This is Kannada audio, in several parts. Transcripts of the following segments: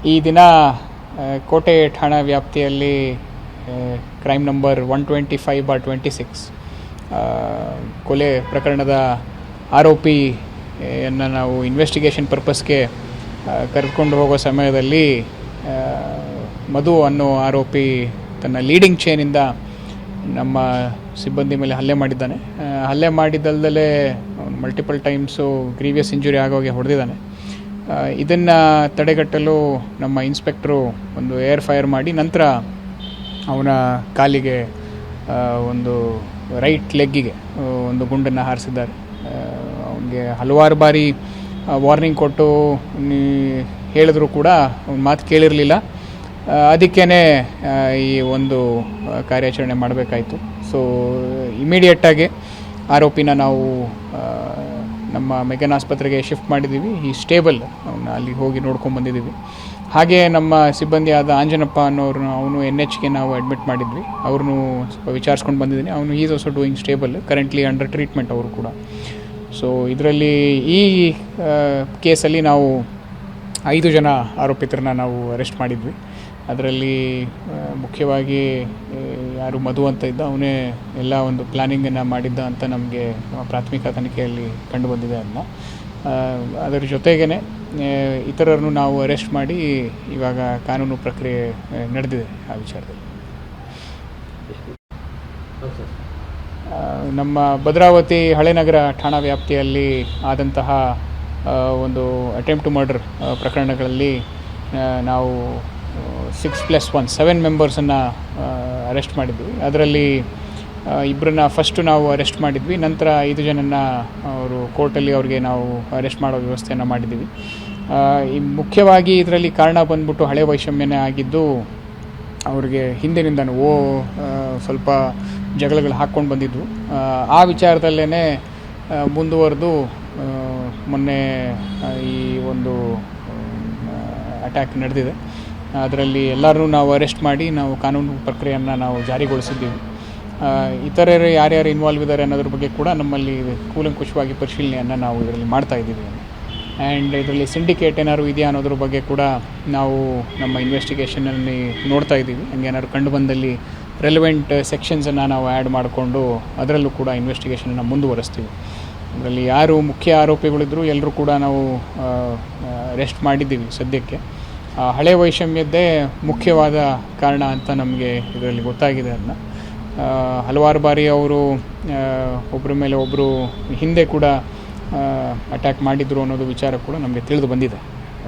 ಈ ದಿನ ಕೋಟೆ ಠಾಣಾ ವ್ಯಾಪ್ತಿಯಲ್ಲಿ ಕ್ರೈಮ್ ನಂಬರ್ 125/26 ಕೊಲೆ ಪ್ರಕರಣದ ಆರೋಪಿಯನ್ನು ನಾವು ಇನ್ವೆಸ್ಟಿಗೇಷನ್ ಪರ್ಪಸ್ಗೆ ಕರೆದುಕೊಂಡು ಹೋಗೋ ಸಮಯದಲ್ಲಿ ಮಧು ಅನ್ನೋ ಆರೋಪಿ ತನ್ನ ಲೀಡಿಂಗ್ ಚೈನಿಂದ ನಮ್ಮ ಸಿಬ್ಬಂದಿ ಮೇಲೆ ಹಲ್ಲೆ ಮಾಡಿದ್ದಾನೆ. ಹಲ್ಲೆ ಮಾಡಿದ್ದಲ್ಲದೆ ಮಲ್ಟಿಪಲ್ ಟೈಮ್ಸು ಗ್ರೀವಿಯಸ್ ಇಂಜುರಿ ಆಗೋಗೆ ಹೊಡೆದಿದ್ದಾನೆ. ಇದನ್ನು ತಡೆಗಟ್ಟಲು ನಮ್ಮ ಇನ್ಸ್ಪೆಕ್ಟ್ರು ಒಂದು ಏರ್ ಫೈರ್ ಮಾಡಿ ನಂತರ ಅವನ ಕಾಲಿಗೆ ಒಂದು ರೈಟ್ ಲೆಗ್ಗಿಗೆ ಒಂದು ಗುಂಡನ್ನು ಹಾರಿಸಿದ್ದಾರೆ. ಅವನಿಗೆ ಹಲವಾರು ಬಾರಿ ವಾರ್ನಿಂಗ್ ಕೊಟ್ಟು ಹೇಳಿದ್ರು ಕೂಡ ಅವನ ಮಾತು ಕೇಳಿರಲಿಲ್ಲ. ಅದಕ್ಕೇ ಈ ಒಂದು ಕಾರ್ಯಾಚರಣೆ ಮಾಡಬೇಕಾಯಿತು. ಸೊ ಇಮಿಡಿಯೇಟಾಗಿ ಆರೋಪಿನ ನಾವು ನಮ್ಮ ಮೆಗನ್ ಆಸ್ಪತ್ರೆಗೆ ಶಿಫ್ಟ್ ಮಾಡಿದ್ದೀವಿ. ಈ ಸ್ಟೇಬಲ್ ಅವನ್ನ ಅಲ್ಲಿ ಹೋಗಿ ನೋಡ್ಕೊಂಡು ಬಂದಿದ್ದೀವಿ. ಹಾಗೆ ನಮ್ಮ ಸಿಬ್ಬಂದಿ ಆದ ಆಂಜನಪ್ಪ ಅನ್ನೋರು ಅವನು NHಗೆ ನಾವು ಅಡ್ಮಿಟ್ ಮಾಡಿದ್ವಿ. ಅವ್ರನ್ನೂ ಸ್ವಲ್ಪ ವಿಚಾರಿಸ್ಕೊಂಡು ಬಂದಿದ್ದೀನಿ. ಅವನು is also doing stable, currently under treatment ಅವರು ಕೂಡ. ಸೊ ಇದರಲ್ಲಿ ಈ ಕೇಸಲ್ಲಿ ನಾವು 5 ಜನ ಆರೋಪಿತರನ್ನ ನಾವು ಅರೆಸ್ಟ್ ಮಾಡಿದ್ವಿ. ಅದರಲ್ಲಿ ಮುಖ್ಯವಾಗಿ ಯಾರು ಮಧು ಅಂತ ಇದ್ದ ಅವನೇ ಎಲ್ಲ ಒಂದು ಪ್ಲ್ಯಾನಿಂಗನ್ನು ಮಾಡಿದ್ದ ಅಂತ ನಮಗೆ ಪ್ರಾಥಮಿಕ ತನಿಖೆಯಲ್ಲಿ ಕಂಡುಬಂದಿದೆ. ಅದರ ಜೊತೆಗೇ ಇತರರನ್ನು ನಾವು ಅರೆಸ್ಟ್ ಮಾಡಿ ಇವಾಗ ಕಾನೂನು ಪ್ರಕ್ರಿಯೆ ನಡೆದಿದೆ ಆ ವಿಚಾರದಲ್ಲಿ. ನಮ್ಮ ಭದ್ರಾವತಿ ಹಳೆನಗರ ಠಾಣಾ ವ್ಯಾಪ್ತಿಯಲ್ಲಿ ಆದಂತಹ ಒಂದು ಅಟೆಂಪ್ಟ್ ಟು ಮರ್ಡರ್ ಪ್ರಕರಣಗಳಲ್ಲಿ ನಾವು 6+1 7 ಮೆಂಬರ್ಸನ್ನು ಅರೆಸ್ಟ್ ಮಾಡಿದ್ವಿ. ಅದರಲ್ಲಿ 2 ಫಸ್ಟು ನಾವು ಅರೆಸ್ಟ್ ಮಾಡಿದ್ವಿ. ನಂತರ 5 ಜನನ ಅವರು ಕೋರ್ಟಲ್ಲಿ ಅವ್ರಿಗೆ ನಾವು ಅರೆಸ್ಟ್ ಮಾಡೋ ವ್ಯವಸ್ಥೆಯನ್ನು ಮಾಡಿದ್ದೀವಿ. ಮುಖ್ಯವಾಗಿ ಇದರಲ್ಲಿ ಕಾರಣ ಬಂದ್ಬಿಟ್ಟು ಹಳೆ ವೈಷಮ್ಯನೇ ಆಗಿದ್ದು. ಅವ್ರಿಗೆ ಹಿಂದಿನಿಂದನೂ ಸ್ವಲ್ಪ ಜಗಳಗಳು ಹಾಕ್ಕೊಂಡು ಬಂದಿದ್ವು. ಆ ವಿಚಾರದಲ್ಲೇ ಮುಂದುವರೆದು ಮೊನ್ನೆ ಈ ಒಂದು ಅಟ್ಯಾಕ್ ನಡೆದಿದೆ. ಅದರಲ್ಲಿ ಎಲ್ಲರೂ ನಾವು ಅರೆಸ್ಟ್ ಮಾಡಿ ನಾವು ಕಾನೂನು ಪ್ರಕ್ರಿಯೆಯನ್ನು ನಾವು ಜಾರಿಗೊಳಿಸಿದ್ದೀವಿ. ಇತರರು ಯಾರ್ಯಾರು ಇನ್ವಾಲ್ವ್ ಇದ್ದಾರೆ ಅನ್ನೋದ್ರ ಬಗ್ಗೆ ಕೂಡ ನಮ್ಮಲ್ಲಿ ಕೂಲಂಕುಷವಾಗಿ ಪರಿಶೀಲನೆಯನ್ನು ನಾವು ಇದರಲ್ಲಿ ಮಾಡ್ತಾಯಿದ್ದೀವಿ. ಆ್ಯಂಡ್ ಇದರಲ್ಲಿ ಸಿಂಡಿಕೇಟ್ ಏನಾದ್ರು ಇದೆಯಾ ಅನ್ನೋದ್ರ ಬಗ್ಗೆ ಕೂಡ ನಾವು ನಮ್ಮ ಇನ್ವೆಸ್ಟಿಗೇಷನಲ್ಲಿ ನೋಡ್ತಾ ಇದ್ದೀವಿ. ಹಂಗೆ ಏನಾದ್ರು ಕಂಡು ಬಂದಲ್ಲಿ ರೆಲೆವೆಂಟ್ ಸೆಕ್ಷನ್ಸನ್ನು ನಾವು ಆ್ಯಡ್ ಮಾಡಿಕೊಂಡು ಅದರಲ್ಲೂ ಕೂಡ ಇನ್ವೆಸ್ಟಿಗೇಷನನ್ನು ಮುಂದುವರಿಸ್ತೀವಿ. ಅದರಲ್ಲಿ ಯಾರು ಮುಖ್ಯ ಆರೋಪಿಗಳಿದ್ದರೂ ಎಲ್ಲರೂ ಕೂಡ ನಾವು ಅರೆಸ್ಟ್ ಮಾಡಿದ್ದೀವಿ ಸದ್ಯಕ್ಕೆ. ಹಳೆ ವೈಷಮ್ಯದ್ದೇ ಮುಖ್ಯವಾದ ಕಾರಣ ಅಂತ ನಮಗೆ ಇದರಲ್ಲಿ ಗೊತ್ತಾಗಿದೆ. ಹಲವಾರು ಬಾರಿ ಅವರು ಒಬ್ಬರ ಮೇಲೆ ಒಬ್ಬರು ಹಿಂದೆ ಕೂಡ ಅಟ್ಯಾಕ್ ಮಾಡಿದ್ರು ಅನ್ನೋದು ವಿಚಾರ ಕೂಡ ನಮಗೆ ತಿಳಿದು ಬಂದಿದೆ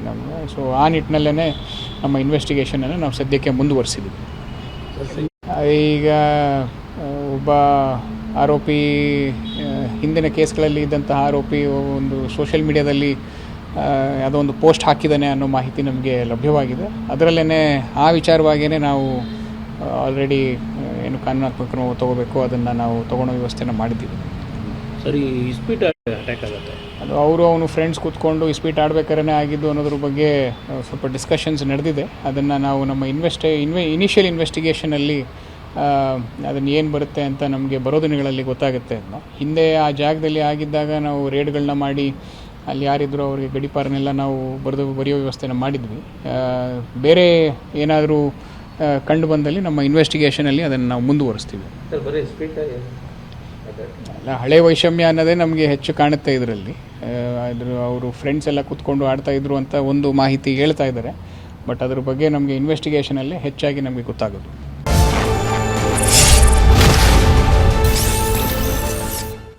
ನಮಗೆ. ಸೊ ಆ ನಿಟ್ಟಿನಲ್ಲೇ ನಮ್ಮ ಇನ್ವೆಸ್ಟಿಗೇಷನನ್ನು ನಾವು ಸದ್ಯಕ್ಕೆ ಮುಂದುವರಿಸಿದ್ದೀವಿ. ಈಗ ಒಬ್ಬ ಆರೋಪಿ ಹಿಂದಿನ ಕೇಸ್ಗಳಲ್ಲಿ ಇದ್ದಂತಹ ಆರೋಪಿ ಒಂದು ಸೋಷಿಯಲ್ ಮೀಡಿಯಾದಲ್ಲಿ ಯಾವುದೋ ಒಂದು ಪೋಸ್ಟ್ ಹಾಕಿದ್ದಾನೆ ಅನ್ನೋ ಮಾಹಿತಿ ನಮಗೆ ಲಭ್ಯವಾಗಿದೆ. ಅದರಲ್ಲೇ ಆ ವಿಚಾರವಾಗಿಯೇ ನಾವು ಆಲ್ರೆಡಿ ಏನು ಕಾನೂನಾತ್ಮಕ ಕ್ರಮ ತೊಗೋಬೇಕು ಅದನ್ನು ನಾವು ತೊಗೊಳೋ ವ್ಯವಸ್ಥೆನ ಮಾಡಿದ್ದೀವಿ. ಸರಿ, ಇಸ್ಪೀಟ್ ಅಟ್ಯಾಕ್ ಆಗುತ್ತೆ ಅದು ಅವನು ಫ್ರೆಂಡ್ಸ್ ಕೂತ್ಕೊಂಡು ಇಸ್ಪೀಟ್ ಆಡ್ಬೇಕಾರೇ ಆಗಿದ್ದು ಅನ್ನೋದ್ರ ಬಗ್ಗೆ ಸ್ವಲ್ಪ ಡಿಸ್ಕಷನ್ಸ್ ನಡೆದಿದೆ. ಅದನ್ನು ನಾವು ನಮ್ಮ ಇನಿಷಿಯಲ್ ಇನ್ವೆಸ್ಟಿಗೇಷನಲ್ಲಿ ಅದನ್ನು ಏನು ಬರುತ್ತೆ ಅಂತ ನಮಗೆ ಬರೋ ದಿನಗಳಲ್ಲಿ ಗೊತ್ತಾಗುತ್ತೆ. ಹಿಂದೆ ಆ ಜಾಗದಲ್ಲಿ ಆಗಿದ್ದಾಗ ನಾವು ರೇಡ್ಗಳನ್ನ ಮಾಡಿ ಅಲ್ಲಿ ಯಾರಿದ್ರು ಅವರಿಗೆ ಗಡಿಪಾರನೆಲ್ಲ ನಾವು ಬರೆಯೋ ವ್ಯವಸ್ಥೆನ ಮಾಡಿದ್ವಿ. ಬೇರೆ ಏನಾದರೂ ಕಂಡು ಬಂದಲ್ಲಿ ನಮ್ಮ ಇನ್ವೆಸ್ಟಿಗೇಷನಲ್ಲಿ ಅದನ್ನು ನಾವು ಮುಂದುವರಿಸ್ತೀವಿ. ಅಲ್ಲ, ಹಳೆ ವೈಷಮ್ಯ ಅನ್ನೋದೇ ನಮಗೆ ಹೆಚ್ಚು ಕಾಣುತ್ತೆ ಇದರಲ್ಲಿ. ಅವರು ಫ್ರೆಂಡ್ಸ್ ಎಲ್ಲ ಕೂತ್ಕೊಂಡು ಆಡ್ತಾಯಿದ್ರು ಅಂತ ಒಂದು ಮಾಹಿತಿ ಹೇಳ್ತಾ ಇದ್ದಾರೆ. ಬಟ್ ಅದ್ರ ಬಗ್ಗೆ ನಮಗೆ ಇನ್ವೆಸ್ಟಿಗೇಷನಲ್ಲಿ ಹೆಚ್ಚಾಗಿ ನಮಗೆ ಗೊತ್ತಾಗೋದು.